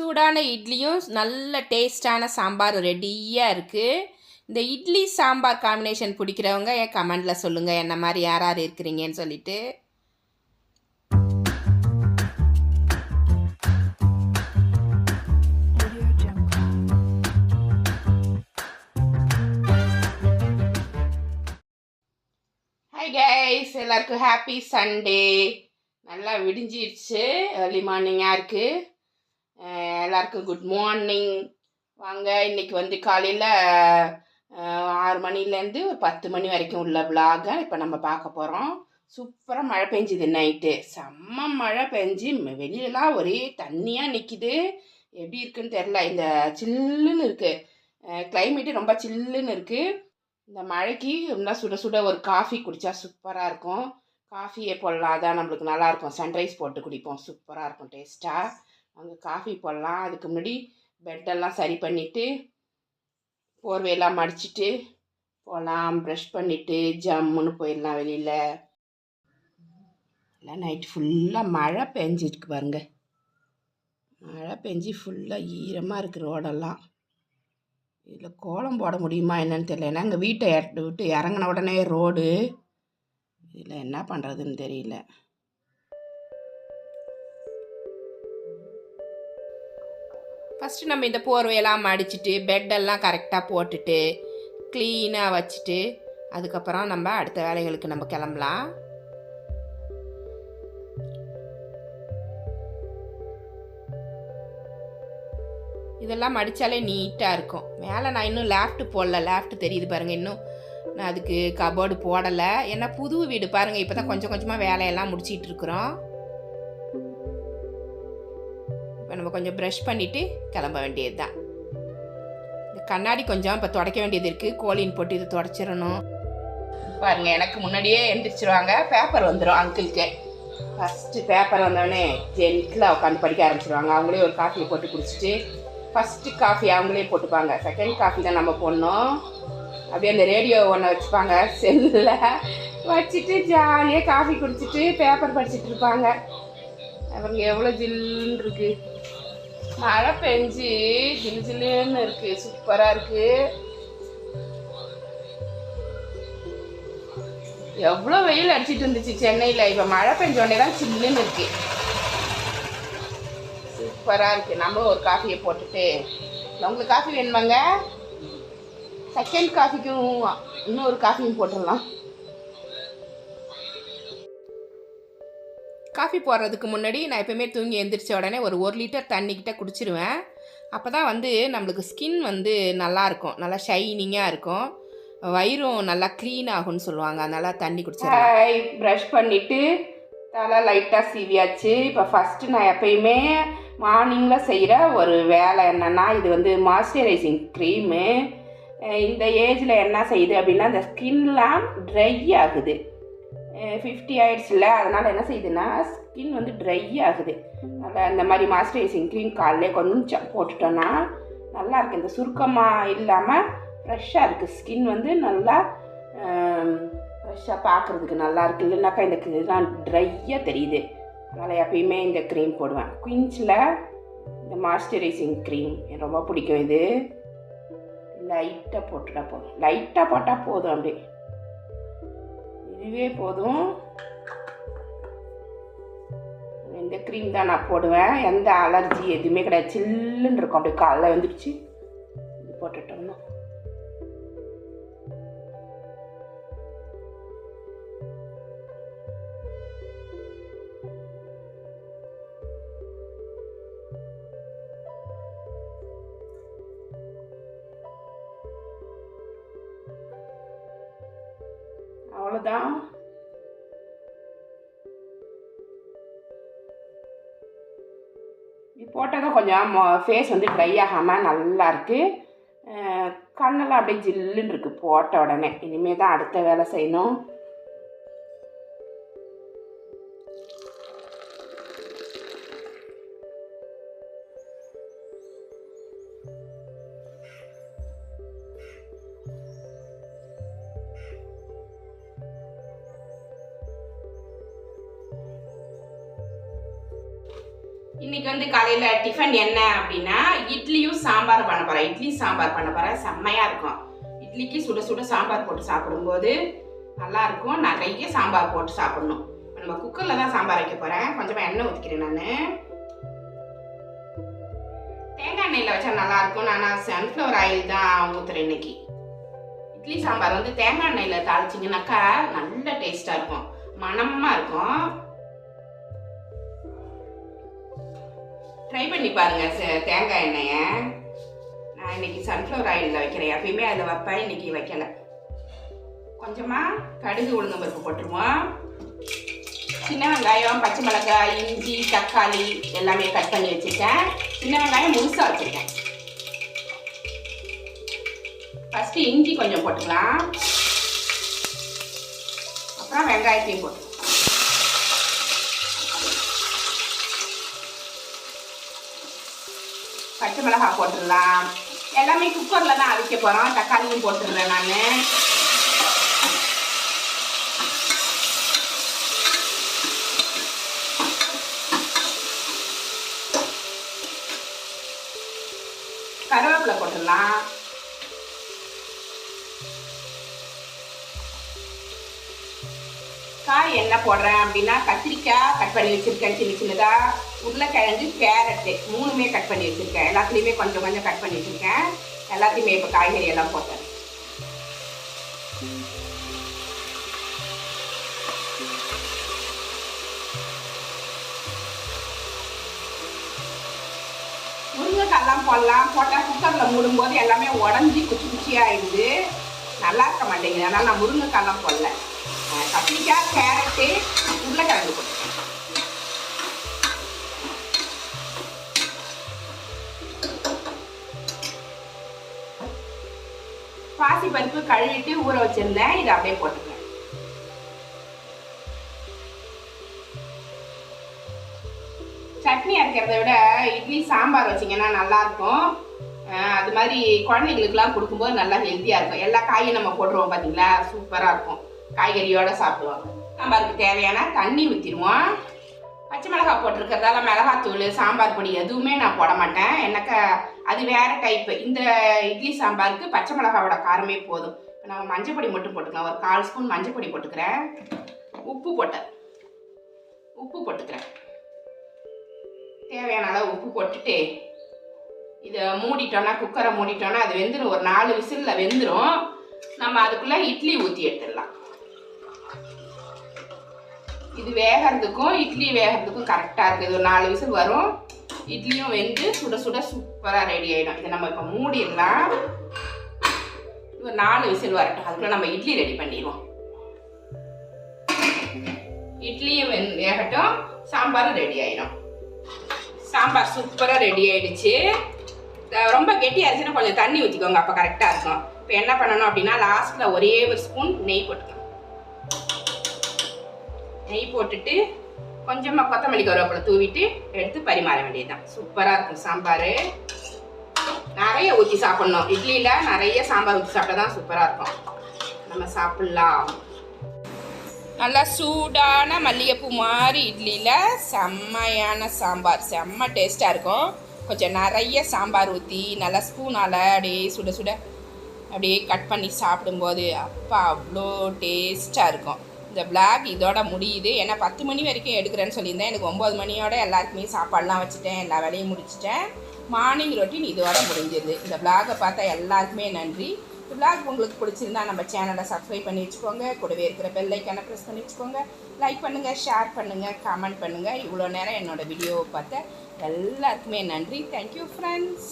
சூடான இட்லியும் நல்ல டேஸ்டான சாம்பார் ரெடியாக இருக்குது. இந்த இட்லி சாம்பார் காம்பினேஷன் பிடிக்கிறவங்க என் கமெண்டில் சொல்லுங்கள் என்ன மாதிரி யார் யார் இருக்கிறீங்கன்னு சொல்லிட்டு. ஹாய் கைஸ், எல்லாருக்கும் ஹாப்பி சண்டே. நல்லா விடிஞ்சிடுச்சு, ஏர்லி மார்னிங்காக இருக்குது. எல்லாருக்கும் குட் மார்னிங். வாங்க, இன்றைக்கி வந்து காலையில் 6 மணிலேருந்து ஒரு 10 மணி வரைக்கும் உள்ள விலாகை இப்போ நம்ம பார்க்க போகிறோம். சூப்பராக மழை பெஞ்சுது, நைட்டு செம்ம மழை பெஞ்சு வெளியிலலாம் ஒரே தண்ணியாக நிற்கிது. எப்படி இருக்குன்னு தெரில, இந்த சில்லுன்னு இருக்குது, கிளைமேட்டு ரொம்ப சில்லுன்னு இருக்குது. இந்த மழைக்கு இன்னும் சுட சுட ஒரு காஃபி குடித்தா சூப்பராக இருக்கும். காஃபியே போடலாம், அதான் நம்மளுக்கு நல்லாயிருக்கும். சன்ரைஸ் போட்டு குடிப்போம், சூப்பராக இருக்கும் டேஸ்ட்டாக. அங்கே காஃபி போடலாம். அதுக்கு முன்னாடி பெட்டெல்லாம் சரி பண்ணிவிட்டு போர்வையெல்லாம் மடிச்சுட்டு போகலாம். ப்ரஷ் பண்ணிவிட்டு ஜம்முன்னு போயிடலாம் வெளியில். இல்லை, நைட்டு ஃபுல்லாக மழை பெஞ்சிருக்கு பாருங்க. மழை பெஞ்சு ஃபுல்லாக ஈரமாக இருக்குது ரோடெல்லாம். இதில் கோலம் போட முடியுமா என்னன்னு தெரியல. ஏன்னா எங்கள் வீட்டை விட்டு இறங்கின உடனே ரோடு. இதில் என்ன பண்ணுறதுன்னு தெரியல. ஃபஸ்ட்டு நம்ம இந்த போர்வையெல்லாம் மடிச்சுட்டு பெட்டெல்லாம் கரெக்டாக போட்டுட்டு க்ளீனாக வச்சுட்டு அதுக்கப்புறம் நம்ம அடுத்த வேலைகளுக்கு நம்ம கிளம்பலாம். இதெல்லாம் மடித்தாலே நீட்டாக இருக்கும். மேலே நான் இன்னும் லேஃப்ட் போடல. லேஃப்ட் தெரியுது பாருங்கள், இன்னும் நான் அதுக்கு கபோர்டு போடலை. ஏன்னா புது வீடு பாருங்கள், இப்போ தான் கொஞ்சம் கொஞ்சமாக வேலையெல்லாம் முடிச்சிட்டு இருக்கிறோம். இப்போ நம்ம கொஞ்சம் ப்ரஷ் பண்ணிவிட்டு கிளம்ப வேண்டியது தான். இந்த கண்ணாடி கொஞ்சம் இப்போ துடைக்க வேண்டியது இருக்குது. கோலின் போட்டு இது துடைச்சிடணும். பாருங்கள், எனக்கு முன்னாடியே எழுந்திரிச்சிருவாங்க. பேப்பர் வந்துடும் அங்கிளுக்கு. ஃபஸ்ட்டு பேப்பர் வந்தோடனே ஜென்டில் உட்காந்து படிக்க ஆரம்பிச்சிருவாங்க. அவங்களே ஒரு காஃபியை போட்டு குடிச்சிட்டு ஃபஸ்ட்டு காஃபி அவங்களே போட்டுப்பாங்க. செகண்ட் காஃபி தான் நம்ம போடணும். அப்படியே அந்த ரேடியோ ஒன்று வச்சுப்பாங்க செல்லில் வச்சுட்டு ஜாலியாக காஃபி குடிச்சிட்டு பேப்பர் படிச்சுட்டு இருப்பாங்க. அவங்க எவ்வளோ ஜில்லுன்னு இருக்குது. மழை பெஞ்சு ஜில்லு ஜில்லுன்னு இருக்குது, சூப்பராக இருக்குது. எவ்வளோ வெயில் அடிச்சிட்டு இருந்துச்சு சென்னையில். இப்போ மழை பெஞ்ச உடனே தான் சில்லுன்னு இருக்குது, சூப்பராக இருக்குது. நம்மளும் ஒரு காஃபியை போட்டுட்டு, உங்களுக்கு காஃபி வேணுமாங்க? செகண்ட் காஃபிக்கும் இன்னொரு காஃபியும் போட்டுடலாம். காஃபி போடுறதுக்கு முன்னாடி நான் எப்போயுமே தூங்கி எழுந்திரிச்ச உடனே ஒரு 1 லிட்டர் தண்ணிக்கிட்ட குடிச்சிருவேன். அப்போ தான் வந்து நம்மளுக்கு ஸ்கின் வந்து நல்லாயிருக்கும், நல்லா ஷைனிங்காக இருக்கும், வயிறும் நல்லா க்ளீன் ஆகும்னு சொல்லுவாங்க. அதனால் தண்ணி குடிச்சிருவேன். ப்ரஷ் பண்ணிவிட்டு தலை லைட்டாக சீவியாச்சு. இப்போ ஃபஸ்ட்டு நான் எப்பயுமே மார்னிங்கில் செய்கிற ஒரு வேலை என்னென்னா, இது வந்து மாய்ஸ்சரைசிங் க்ரீமு. இந்த ஏஜில் என்ன செய்யுது அப்படின்னா, இந்த ஸ்கின்லாம் ட்ரை ஆகுது. 50 ஆயிடுச்சுல, அதனால் என்ன செய்யுதுன்னா ஸ்கின் வந்து ட்ரை ஆகுது. அதனால் இந்த மாதிரி மாய்ஸ்சரைசிங் க்ரீம் காலையில் கொஞ்சம் போட்டுட்டோன்னா நல்லாயிருக்கு. இந்த சுருக்கமாக இல்லாமல் ஃப்ரெஷ்ஷாக இருக்குது. ஸ்கின் வந்து நல்லா ஃப்ரெஷ்ஷாக பார்க்குறதுக்கு நல்லா இருக்குது. இல்லைனாக்கா இந்த இதெல்லாம் ட்ரையாக தெரியுது. அதனால் எப்பயுமே இந்த க்ரீம் போடுவேன். குயின்ஸில் இந்த மாய்ஸ்சரைசிங் க்ரீம் எனக்கு ரொம்ப பிடிக்கும். இது லைட்டாக போட்டுட்டா போதும், லைட்டாக போட்டால் போதும், அப்படி இதுவே போதும். இந்த க்ரீம் தான் நான் போடுவேன். எந்த அலர்ஜி எதுவுமே கிடையாது, சில்லுன்னு இருக்கும். அப்படியே காலைல வந்துடுச்சு இது போட்டுட்டோம்னா. அவ்வளோதான். இது போட்டால் தான் கொஞ்சம் ஃபேஸ் வந்து ட்ரை ஆகாமல் நல்லாயிருக்கு. கண்ணெல்லாம் அப்படியே ஜில்லுன்னு இருக்குது போட்ட உடனே. இனிமேல் தான் அடுத்த வேலை செய்யணும். இன்றைக்கி வந்து காலையில் டிஃபன் என்ன அப்படின்னா இட்லியும் சாம்பார் பண்ண போகிறேன். இட்லி சாம்பார் பண்ண போகிறேன். செம்மையாக இருக்கும். இட்லிக்கு சுட சுட சாம்பார் போட்டு சாப்பிடும்போது நல்லாயிருக்கும். நிறைய சாம்பார் போட்டு சாப்பிடணும். நம்ம குக்கரில் தான் சாம்பார் வைக்க போகிறேன். கொஞ்சமாக எண்ணெய் ஊற்றிக்கிறேன். நான் தேங்காய் எண்ணெயில் வச்சா நல்லாயிருக்கும். நான் சன்ஃப்ளவர் ஆயில் தான் ஊற்றுறேன் இன்னைக்கு. இட்லி சாம்பார் வந்து தேங்காய் எண்ணெயில் தாளிச்சிங்கனாக்கா நல்ல டேஸ்ட்டாக இருக்கும், மணமாக இருக்கும். ட்ரை பண்ணி பாருங்க தேங்காய் எண்ணெயை. நான் இன்னைக்கு சன்ஃப்ளவர் ஆயிலில் வைக்கிறேன். எப்பயுமே அதில் வைப்பேன், இன்னைக்கு வைக்கலை. கொஞ்சமாக கடுகு உளுந்தம் பருப்பு போட்டுருவோம். சின்ன வெங்காயம், பச்சை மிளகாய், இஞ்சி, தக்காளி எல்லாமே கட் பண்ணி வச்சுருக்கேன். சின்ன வெங்காயம் முழுசாக வச்சுருக்கேன். ஃபஸ்ட்டு இஞ்சி கொஞ்சம் போட்டுக்கலாம், அப்புறம் வெங்காயத்தையும் போட்டுக்கலாம். பச்சை மிளகாய் போட்டுடலாம். எல்லாமே குக்கரில் தான் அவிக்க போகிறோம். தக்காளியும் போட்டுடுறேன் நான். கருவேப்பிலை போட்டுடலாம். காய் என்ன போடுறேன் அப்படின்னா கத்திரிக்காய் கட் பண்ணி வச்சுருக்கேன் சின்ன சின்னதாக, உருளைக்கிழங்கு, கேரட்டு மூணுமே கட் பண்ணி வச்சுருக்கேன். எல்லாத்துலேயுமே கொஞ்சம் கொஞ்சம் கட் பண்ணி வச்சுருக்கேன். எல்லாத்தையுமே இப்போ காய்கறி எல்லாம் போட்டேன். முருங்கைக்காயெல்லாம் போடலாம். போட்டால் குக்கரில் மூடும்போது எல்லாமே உடஞ்சி குச்சி குச்சியாகிடுது, நல்லா இருக்க மாட்டேங்குது. அதனால் நான் முருங்கைக்காயெல்லாம் போடல. கத்திரிக்காய், கேரட்டு, உருளைக்கிழங்கு போட்டுருக்கேன். பாசி பருப்பு கழுவிட்டு ஊற வச்சிருந்தேன். இதை அப்படியே போட்டுருக்கேன். சட்னி அரைக்கிறத விட இட்லி சாம்பார் வச்சிங்கன்னா நல்லாயிருக்கும். அது மாதிரி குழந்தைங்களுக்குலாம் கொடுக்கும்போது நல்லா ஹெல்த்தியாக இருக்கும். எல்லா காயும் நம்ம போட்டுருவோம் பார்த்தீங்களா, சூப்பராக இருக்கும். காய்கறியோடு சாப்பிடுவாங்க. சாம்பாருக்கு தேவையான தண்ணி ஊற்றிடுவோம். பச்சை மிளகாய் போட்டிருக்கிறதால மிளகாத்தூள், சாம்பார் பொடி எதுவுமே நான் போட மாட்டேன். எனக்கு அது வேறு டைப்பு. இந்த இட்லி சாம்பாருக்கு பச்சை மிளகாவோட காரமே போதும். இப்போ நம்ம மஞ்சள் பொடி மட்டும் போட்டுக்கலாம். ஒரு 1/4 ஸ்பூன் மஞ்சள் பொடி போட்டுக்கிறேன். உப்பு போட்டுக்கிறேன். தேவையான அளவு உப்பு போட்டுட்டு இதை மூடிட்டோன்னா, குக்கரை மூடிட்டோன்னா அது வெந்துடும். ஒரு 4 விசிலில் வெந்துடும். நம்ம அதுக்குள்ளே இட்லி ஊற்றி எடுத்துடலாம். இது வேகிறதுக்கும் இட்லி வேகிறதுக்கும் கரெக்டாக இருக்குது. ஒரு 4 விசில் வரும். இட்லியும் வெந்து சுட சுட சூப்பராக ரெடி ஆகிடும். இதை நம்ம இப்போ மூடிடலாம். ஒரு 4 விசில் வரட்டும். அதுக்குள்ளே நம்ம இட்லி ரெடி பண்ணிடுவோம். இட்லியும் வேகட்டும், சாம்பாரும் ரெடி ஆகிடும். சாம்பார் சூப்பராக ரெடி ஆகிடுச்சு. ரொம்ப கெட்டி ஆச்சுன்னா கொஞ்சம் தண்ணி ஊற்றிக்கோங்க, அப்போ கரெக்டாக இருக்கும். இப்போ என்ன பண்ணணும் அப்படின்னா லாஸ்ட்டில் ஒரே ஒரு ஸ்பூன் நெய் போட்டுக்கலாம். நெய் போட்டுட்டு கொஞ்சமாக கொத்தமல்லி கருவேப்பிலை தூவிட்டு எடுத்து பரிமாற வேண்டியதுதான். சூப்பராக இருக்கும் சாம்பார். நிறைய ஊற்றி சாப்பிட்ணும். இட்லியில் நிறைய சாம்பார் ஊற்றி சாப்பிட்டா தான் சூப்பராக இருக்கும். நம்ம சாப்பிட்லாம். நல்லா சூடான மல்லிகைப்பூ மாதிரி இட்லியில் செம்மையான சாம்பார், செம்ம டேஸ்ட்டாக இருக்கும். கொஞ்சம் நிறைய சாம்பார் ஊற்றி நல்லா ஸ்பூனால் அப்படியே சுட சுட அப்படியே கட் பண்ணி சாப்பிடும்போது அப்பா அவ்வளோ டேஸ்ட்டாக இருக்கும். இந்த விளாக் இதோட முடியுது. ஏன்னா 10 மணி வரைக்கும் எடுக்கிறேன்னு சொல்லியிருந்தேன். எனக்கு 9 மணியோட எல்லாருக்குமே சாப்பாடெலாம் வச்சுட்டேன், எல்லா வேலையும் முடிச்சிட்டேன். மார்னிங் ரொட்டீன் இதோட முடிஞ்சிருது. இந்த விளாகை பார்த்தா எல்லாருக்குமே நன்றி. இந்த விளாக் உங்களுக்கு பிடிச்சிருந்தா நம்ம சேனலை சப்ஸ்கிரைப் பண்ணி வச்சுக்கோங்க. கூடவே இருக்கிற பெல் ஐக்கானை ப்ரெஸ் பண்ணி வச்சுக்கோங்க. லைக் பண்ணுங்கள், ஷேர் பண்ணுங்கள், கமெண்ட் பண்ணுங்கள். இவ்வளோ நேரம் என்னோடய வீடியோவை பார்த்த எல்லாருக்குமே நன்றி. Thank you friends.